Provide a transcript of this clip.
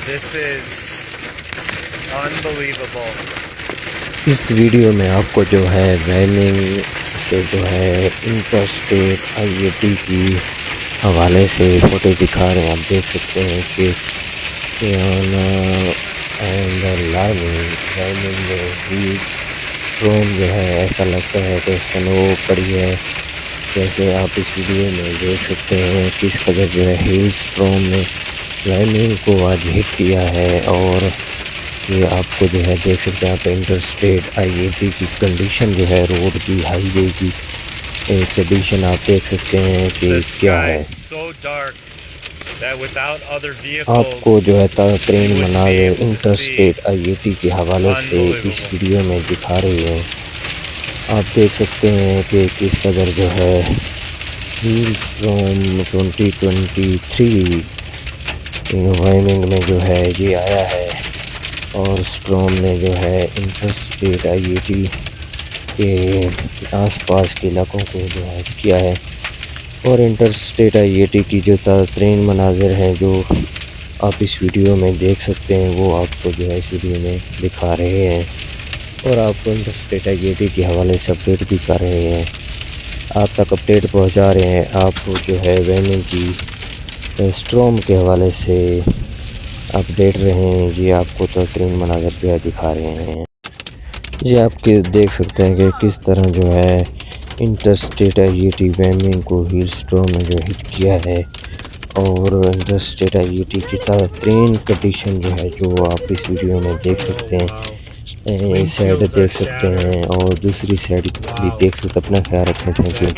This is unbelievable. اس video میں آپ کو جو ہے وائمنگ سے جو ہے انٹرسٹیٹ i-80 کی حوالے سے فوٹو دکھا رہے ہیں. آپ دیکھ سکتے ہیں کہ اینڈ لارمی وائمنگ میں بھی ڈرون جو ہے ایسا لگتا ہے کہ سنو پڑی ہے. جیسے آپ اس ویڈیو میں دیکھ سکتے ہیں کس قدر جو ہے ہیل اسٹرام نے وائمنگ کو آج ہٹ کیا ہے. اور یہ آپ کو جو ہے دیکھ سکتے ہیں آپ انٹرسٹیٹ i-80 کی کنڈیشن جو ہے روڈ کی ہائی وے کی کنڈیشن آپ دیکھ سکتے ہیں کہ The کیا sky ہے. is so dark that without other آپ کو vehicles, جو ہے تازہ you ترین wouldn't be مناظر able to see. Interstate i-80 کے حوالے سے اس Unbelievable. ویڈیو میں دکھا رہی ہیں. آپ دیکھ سکتے ہیں کہ کس قدر جو ہے ہیل اسٹرام 2023 وائمنگ میں جو ہے یہ آیا ہے. اور اسٹرام نے جو ہے انٹرسٹیٹ i-80 کے آس پاس کے علاقوں کو جو ہے کیا ہے. اور انٹرسٹیٹ i-80 کی جو تازہ ترین مناظر ہیں جو آپ اس ویڈیو میں دیکھ سکتے ہیں وہ آپ کو جو ہے اس ویڈیو میں دکھا رہے ہیں. اور آپ کو انٹرسٹیٹ i-80 کے حوالے سے اپڈیٹ بھی کر رہے ہیں. آپ تک اپڈیٹ پہنچا رہے ہیں. آپ کو جو ہے وائمنگ کی اسٹرام کے حوالے سے اپڈیٹ رہے ہیں. جی آپ کو ترین مناظر جو ہے دکھا رہے ہیں. یہ آپ کے دیکھ سکتے ہیں کہ کس طرح جو ہے انٹرسٹیٹ i-80 وائمنگ کو ہیل اسٹرام نے جو ہٹ کیا ہے. اور انٹرسٹیٹ i-80 کی تازہ ترین کنڈیشن جو ہے جو آپ اس ویڈیو میں دیکھ سکتے ہیں. اس سائڈ Windshields are دیکھ سکتے shattered. ہیں اور دوسری سائڈ بھی دیکھ سکتے ہیں. اپنا خیال رکھیں. Thank you.